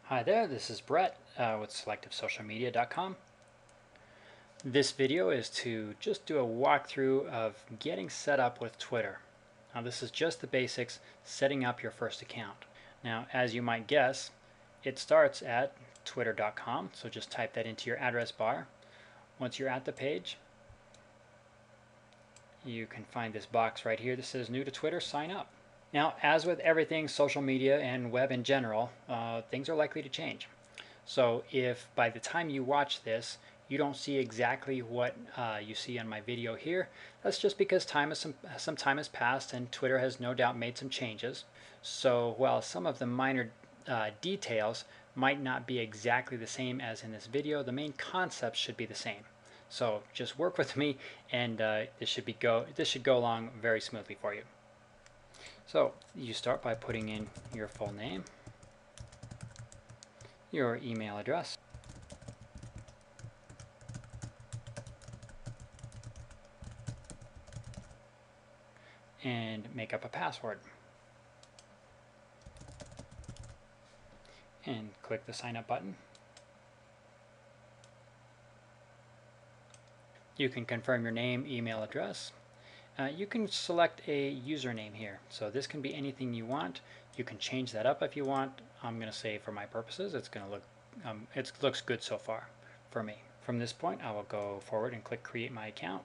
Hi there, this is Brett with SelectiveSocialMedia.com. This video is to just do a walkthrough of getting set up with Twitter. Now this is just the basics, setting up your first account. Now as you might guess, it starts at twitter.com, so just type that into your address bar. Once you're at the page, you can find this box right here that says new to Twitter, sign up. Now as with everything social media and web in general, things are likely to change. So if by the time you watch this you don't see exactly what you see on my video here, that's just because some time has passed and Twitter has no doubt made some changes. So while some of the minor details might not be exactly the same as in this video, the main concepts should be the same. So just work with me and this should go along very smoothly for you. So you start by putting in your full name, your email address, and make up a password. And click the sign up button. You can confirm your name, email address. You can select a username here. So this can be anything you want. You can change that up if you want. I'm going to say for my purposes, it looks good so far for me. From this point, I will go forward and click create my account.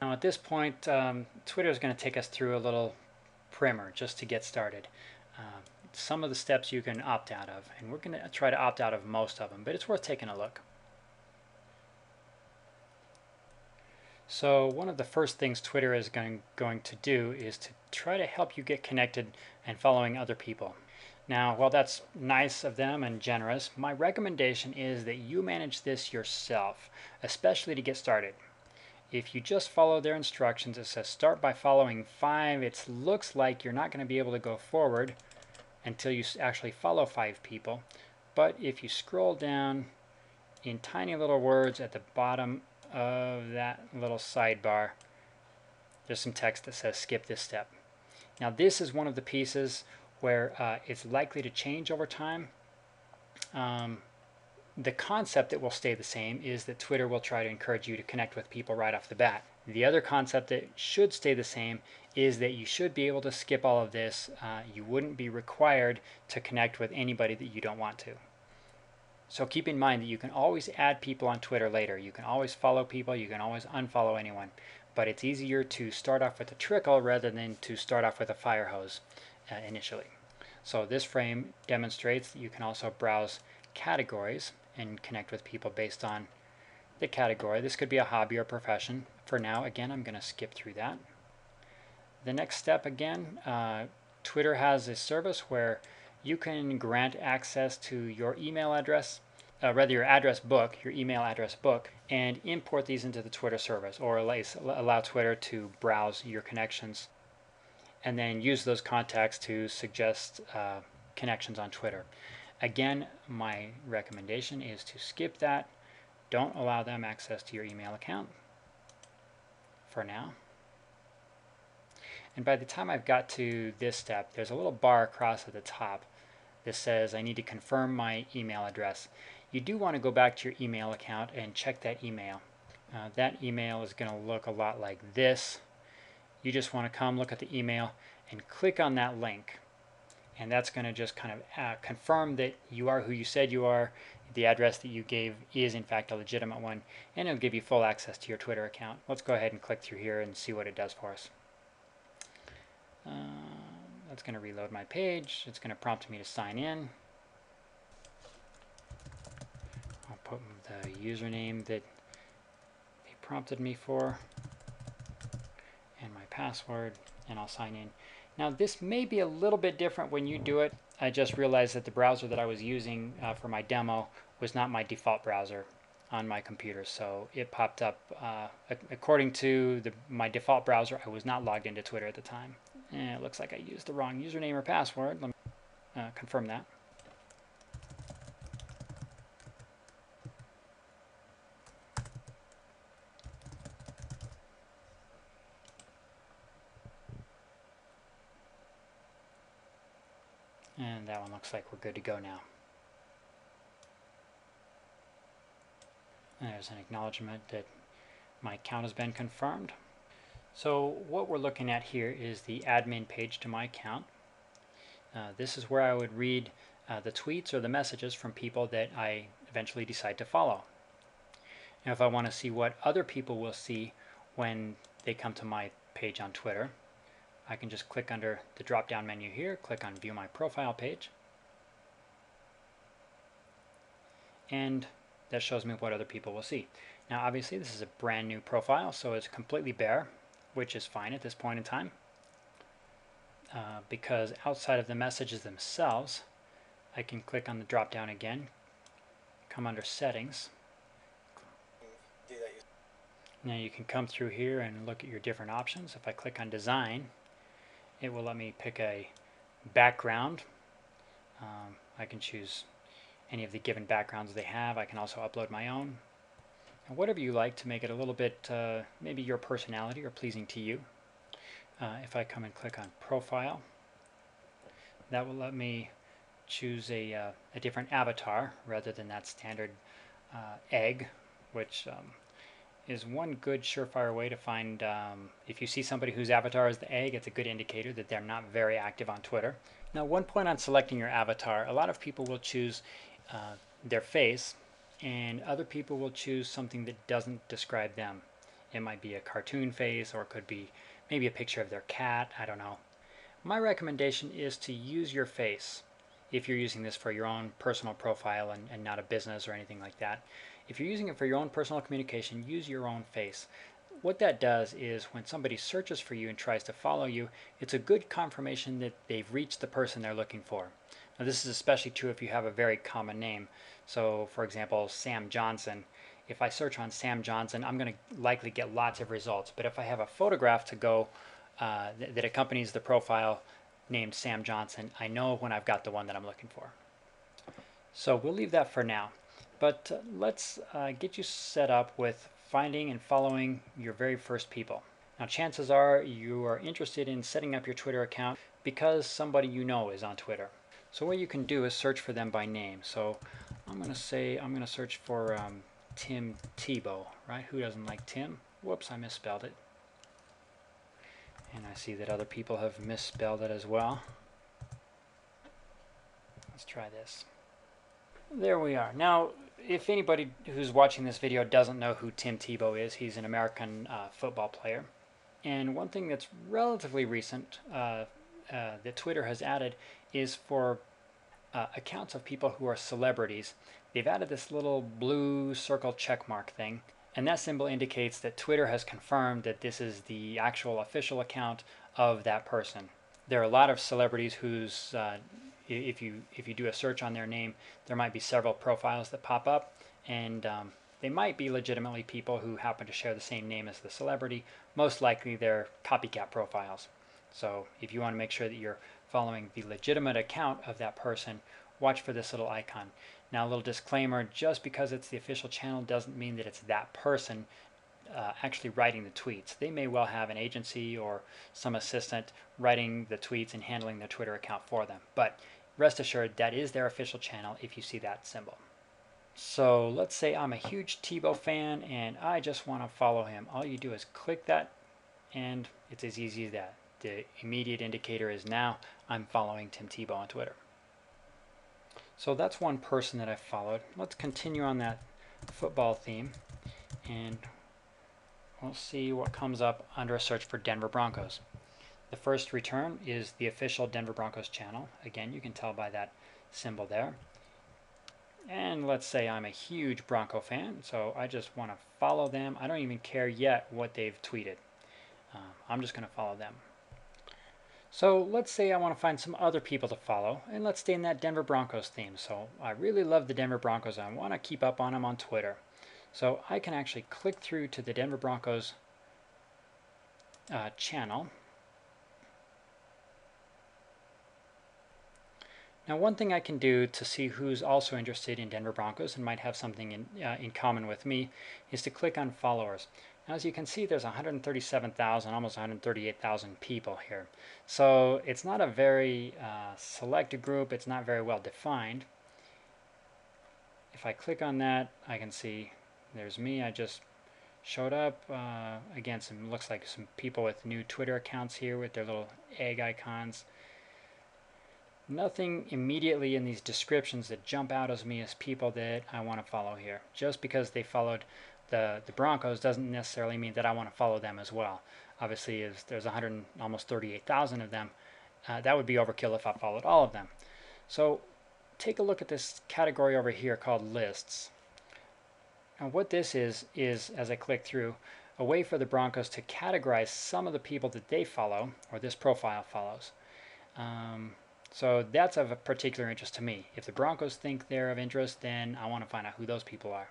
Now at this point, Twitter is going to take us through a little primer just to get started. Some of the steps you can opt out of, and we're going to try to opt out of most of them, but it's worth taking a look. So one of the first things Twitter is going to do is to try to help you get connected and following other people. Now, while that's nice of them and generous, my recommendation is that you manage this yourself, especially to get started. If you just follow their instructions, it says start by following 5. It looks like you're not going to be able to go forward until you actually follow 5 people. But if you scroll down in tiny little words at the bottom of that little sidebar, there's some text that says skip this step. Now this is one of the pieces where it's likely to change over time. The concept that will stay the same is that Twitter will try to encourage you to connect with people right off the bat. The other concept that should stay the same is that you should be able to skip all of this. You wouldn't be required to connect with anybody that you don't want to. So keep in mind that you can always add people on Twitter later. You can always follow people, you can always unfollow anyone. But it's easier to start off with a trickle rather than to start off with a fire hose initially. So this frame demonstrates that you can also browse categories and connect with people based on the category. This could be a hobby or profession. For now, again, I'm going to skip through that. The next step, again, Twitter has a service where you can grant access to your email address, rather your address book, your email address book, and import these into the Twitter service, or allow Twitter to browse your connections and then use those contacts to suggest connections on Twitter. Again, my recommendation is to skip that. Don't allow them access to your email account for now. And by the time I've got to this step, there's a little bar across at the top that says I need to confirm my email address. You do want to go back to your email account and check that email. That email is going to look a lot like this. You just want to come look at the email and click on that link. And that's going to just kind of confirm that you are who you said you are. The address that you gave is in fact a legitimate one, and it'll give you full access to your Twitter account. Let's go ahead and click through here and see what it does for us. That's going to reload my page. It's going to prompt me to sign in. I'll put the username that they prompted me for and my password, and I'll sign in. Now this may be a little bit different when you do it. I just realized that the browser that I was using for my demo was not my default browser on my computer, so it popped up according to my default browser. I was not logged into Twitter at the time, and it looks like I used the wrong username or password. Let me confirm that. And that one looks like we're good to go now. And there's an acknowledgement that my account has been confirmed. So what we're looking at here is the admin page to my account. This is where I would read the tweets or the messages from people that I eventually decide to follow. Now if I want to see what other people will see when they come to my page on Twitter, I can just click under the drop down menu here, click on view my profile page, and that shows me what other people will see. Now obviously this is a brand new profile, so it's completely bare, which is fine at this point in time, because outside of the messages themselves, I can click on the drop down again, come under settings. Now you can come through here and look at your different options. If I click on design, it will let me pick a background. I can choose any of the given backgrounds they have. I can also upload my own. And whatever you like to make it a little bit maybe your personality or pleasing to you. If I come and click on profile, that will let me choose a different avatar rather than that standard egg, which is one good surefire way to find if you see somebody whose avatar is the egg, it's a good indicator that they're not very active on Twitter. Now one point on selecting your avatar, a lot of people will choose their face, and other people will choose something that doesn't describe them. It might be a cartoon face, or it could be maybe a picture of their cat, I don't know. My recommendation is to use your face if you're using this for your own personal profile and not a business or anything like that. If you're using it for your own personal communication, use your own face. What that does is when somebody searches for you and tries to follow you, it's a good confirmation that they've reached the person they're looking for. Now this is especially true if you have a very common name. So for example, Sam Johnson. If I search on Sam Johnson, I'm going to likely get lots of results. But if I have a photograph to go that accompanies the profile named Sam Johnson, I know when I've got the one that I'm looking for. So we'll leave that for now. But let's get you set up with finding and following your very first people. Now chances are you are interested in setting up your Twitter account because somebody you know is on Twitter. So what you can do is search for them by name. So I'm going to search for Tim Tebow, right? Who doesn't like Tim? Whoops, I misspelled it. And I see that other people have misspelled it as well. Let's try this. There we are. Now, if anybody who's watching this video doesn't know who Tim Tebow is, he's an American football player. And one thing that's relatively recent that Twitter has added is for accounts of people who are celebrities. They've added this little blue circle checkmark thing, and that symbol indicates that Twitter has confirmed that this is the actual official account of that person. There are a lot of celebrities whose if you do a search on their name, there might be several profiles that pop up, and they might be legitimately people who happen to share the same name as the celebrity. Most likely they're copycat profiles. So if you want to make sure that you're following the legitimate account of that person, watch for this little icon. Now a little disclaimer, just because it's the official channel doesn't mean that it's that person actually writing the tweets. They may well have an agency or some assistant writing the tweets and handling their Twitter account for them. But rest assured, that is their official channel if you see that symbol. So let's say I'm a huge Tebow fan and I just want to follow him. All you do is click that and it's as easy as that. The immediate indicator is now I'm following Tim Tebow on Twitter. So that's one person that I followed. Let's continue on that football theme and we'll see what comes up under a search for Denver Broncos. The first return is the official Denver Broncos channel. Again, you can tell by that symbol there. And let's say I'm a huge Bronco fan, so I just want to follow them. I don't even care yet what they've tweeted. I'm just going to follow them. So let's say I want to find some other people to follow, and let's stay in that Denver Broncos theme. So I really love the Denver Broncos. I want to keep up on them on Twitter. So I can actually click through to the Denver Broncos channel. Now one thing I can do to see who's also interested in Denver Broncos and might have something in common with me is to click on followers. As you can see, there's 137,000, almost 138,000 people here. So it's not a very selected group. It's not very well defined. If I click on that, I can see there's me. I just showed up. Again, looks like some people with new Twitter accounts here with their little egg icons. Nothing immediately in these descriptions that jump out as me as people that I want to follow here. Just because they followed the Broncos doesn't necessarily mean that I want to follow them as well. Obviously, if there's almost 38,000 of them, that would be overkill if I followed all of them. So take a look at this category over here called lists. Now what this is as I click through, a way for the Broncos to categorize some of the people that they follow, or this profile follows. So that's of a particular interest to me. If the Broncos think they're of interest, then I want to find out who those people are.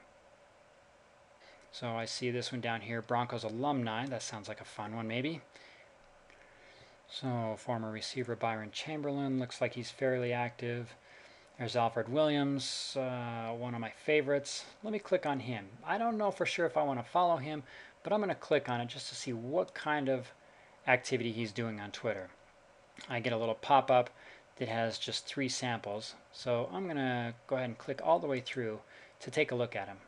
So I see this one down here, Broncos alumni. That sounds like a fun one, maybe. So former receiver Byron Chamberlain, looks like he's fairly active. There's Alfred Williams, one of my favorites. Let me click on him. I don't know for sure if I want to follow him, but I'm going to click on it just to see what kind of activity he's doing on Twitter. I get a little pop-up that has just 3 samples. So I'm going to go ahead and click all the way through to take a look at him.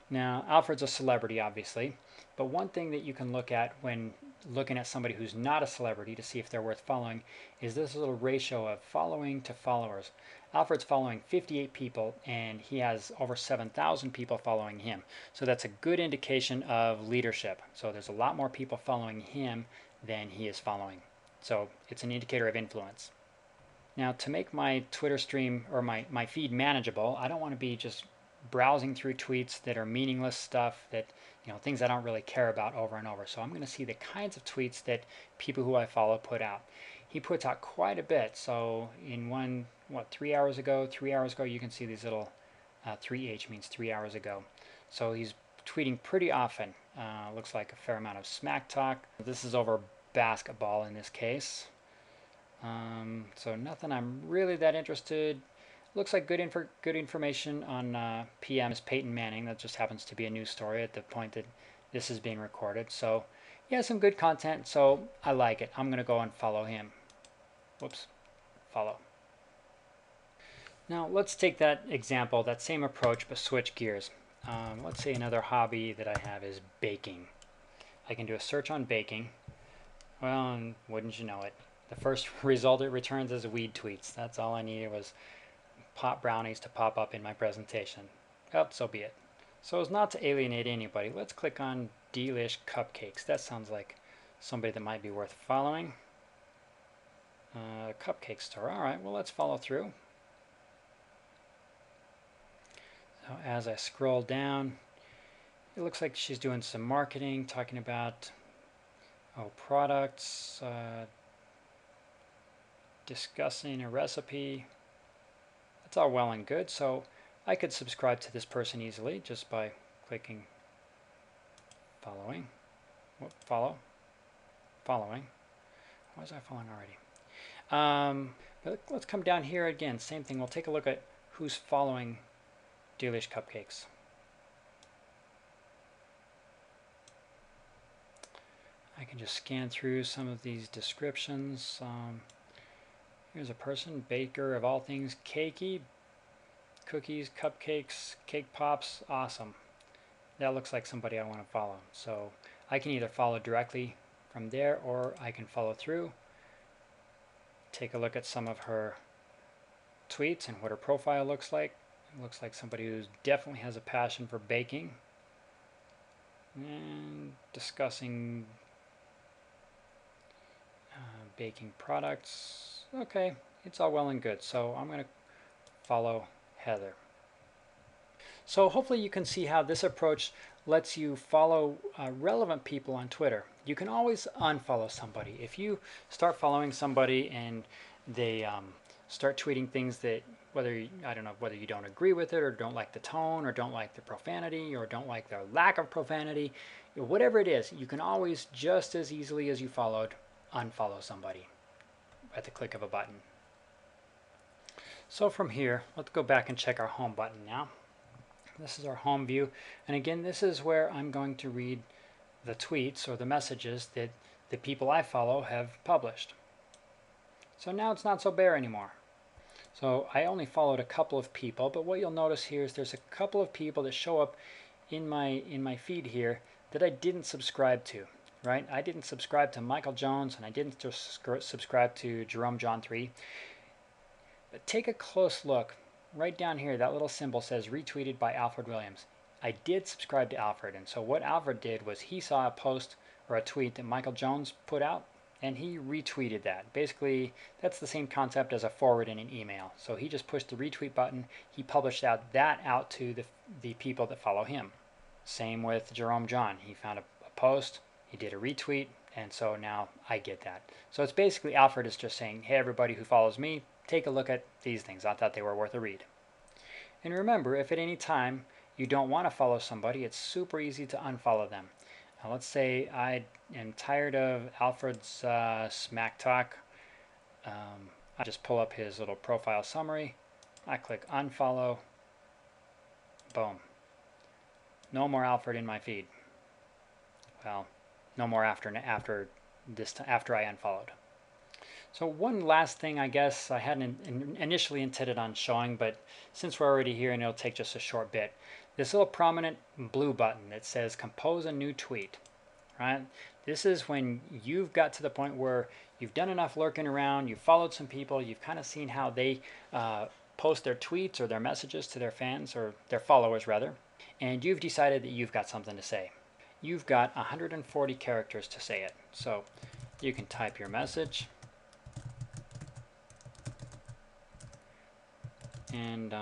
Now, Alfred's a celebrity, obviously, but one thing that you can look at when looking at somebody who's not a celebrity to see if they're worth following is this little ratio of following to followers. Alfred's following 58 people, and he has over 7,000 people following him. So that's a good indication of leadership. So there's a lot more people following him than he is following. So it's an indicator of influence. Now, to make my Twitter stream or my feed manageable, I don't want to be just browsing through tweets that are meaningless stuff, that things I don't really care about over and over. So I'm going to see the kinds of tweets that people who I follow put out. He puts out quite a bit. So in one, 3 hours ago, you can see these little 3H means 3 hours ago. So he's tweeting pretty often. Looks like a fair amount of smack talk. This is over basketball in this case. So nothing I'm really that interested. Looks like good information on PM is Peyton Manning. That just happens to be a news story at the point that this is being recorded. So yeah, some good content. So I like it. I'm going to go and follow him. Whoops. Follow. Now let's take that example, that same approach, but switch gears. Let's say another hobby that I have is baking. I can do a search on baking. Well, and wouldn't you know it, the first result it returns is weed tweets. That's all I needed was pot brownies to pop up in my presentation. Oh, so be it. So as not to alienate anybody, let's click on Delish Cupcakes. That sounds like somebody that might be worth following. Cupcake store. All right, well, let's follow through. So as I scroll down, it looks like she's doing some marketing, talking about products, discussing a recipe. That's all well and good. So I could subscribe to this person easily just by clicking following. Following. Why was I following already? But let's come down here again. Same thing. We'll take a look at who's following Delish Cupcakes. I can just scan through some of these descriptions. Here's a person, baker of all things cakey, cookies, cupcakes, cake pops, awesome. That looks like somebody I want to follow. So I can either follow directly from there or I can follow through, take a look at some of her tweets and what her profile looks like. It looks like somebody who definitely has a passion for baking and discussing baking products. Okay, it's all well and good. So I'm going to follow Heather. So hopefully you can see how this approach lets you follow relevant people on Twitter. You can always unfollow somebody. If you start following somebody and they start tweeting things that I don't know whether you don't agree with it or don't like the tone or don't like the profanity or don't like the lack of profanity, whatever it is, you can always just as easily as you followed unfollow somebody at the click of a button. So from here, let's go back and check our home button now. This is our home view. And again, this is where I'm going to read the tweets or the messages that the people I follow have published. So now it's not so bare anymore. So I only followed a couple of people, but what you'll notice here is there's a couple of people that show up in my feed here that I didn't subscribe to, right? I didn't subscribe to Michael Jones, and I didn't subscribe to Jerome John 3. But take a close look. Right down here, that little symbol says retweeted by Alfred Williams. I did subscribe to Alfred, and so what Alfred did was he saw a post or a tweet that Michael Jones put out, and he retweeted that. Basically, that's the same concept as a forward in an email. So he just pushed the retweet button. He published that out to the people that follow him. Same with Jerome John. He found a post, he did a retweet, and so now I get that. So it's basically Alfred is just saying, hey, everybody who follows me, take a look at these things. I thought they were worth a read. And remember, if at any time you don't want to follow somebody, it's super easy to unfollow them. Now let's say I am tired of Alfred's smack talk. I just pull up his little profile summary. I click unfollow. Boom. No more Alfred in my feed. Well, no more after I unfollowed. So one last thing I guess I hadn't initially intended on showing, but since we're already here and it'll take just a short bit, this little prominent blue button that says compose a new tweet, right? This is when you've got to the point where you've done enough lurking around, you've followed some people, you've kind of seen how they post their tweets or their messages to their fans, or their followers rather, and you've decided that you've got something to say. You've got 140 characters to say it. So you can type your message, and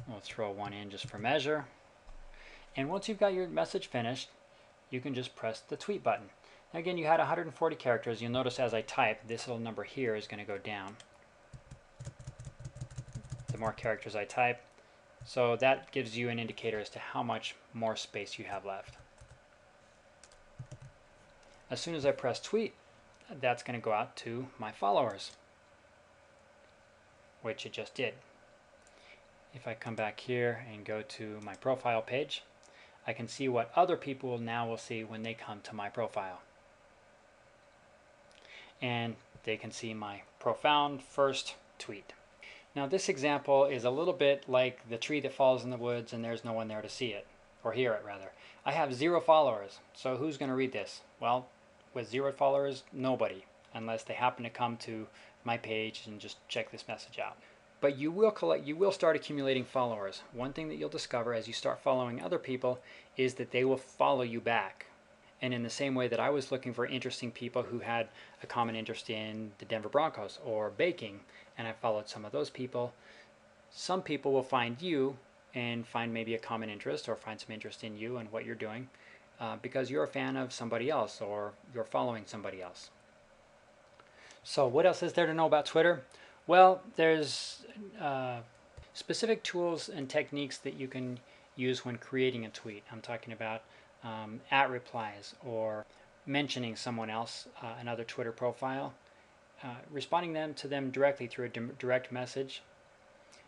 we'll throw one in just for measure. And once you've got your message finished, you can just press the tweet button. Again, you had 140 characters. You'll notice as I type, this little number here is going to go down. The more characters I type, so that gives you an indicator as to how much more space you have left. As soon as I press tweet, that's going to go out to my followers, which it just did. If I come back here and go to my profile page, I can see what other people now will see when they come to my profile. And they can see my profound first tweet. Now this example is a little bit like the tree that falls in the woods and there's no one there to see it, or hear it rather. I have 0 followers, so who's going to read this? Well, with 0 followers, nobody, unless they happen to come to my page and just check this message out. But you will start accumulating followers. One thing that you'll discover as you start following other people is that they will follow you back. And in the same way that I was looking for interesting people who had a common interest in the Denver Broncos or baking, and I followed some of those people, some people will find you and find maybe a common interest or find some interest in you and what you're doing because you're a fan of somebody else or you're following somebody else. So what else is there to know about Twitter? Well, there's specific tools and techniques that you can use when creating a tweet. I'm talking about at replies or mentioning someone else, another Twitter profile, responding to them directly through a direct message.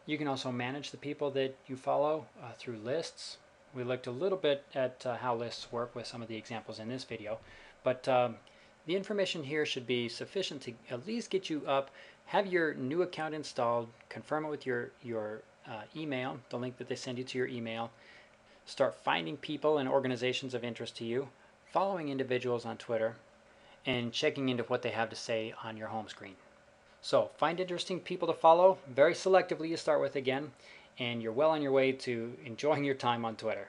You can also manage the people that you follow through lists. We looked a little bit at how lists work with some of the examples in this video, but the information here should be sufficient to at least get you up, have your new account installed, confirm it with your email, the link that they send you to your email, start finding people and organizations of interest to you, following individuals on Twitter, and checking into what they have to say on your home screen. So find interesting people to follow, very selectively you start with again, and you're well on your way to enjoying your time on Twitter.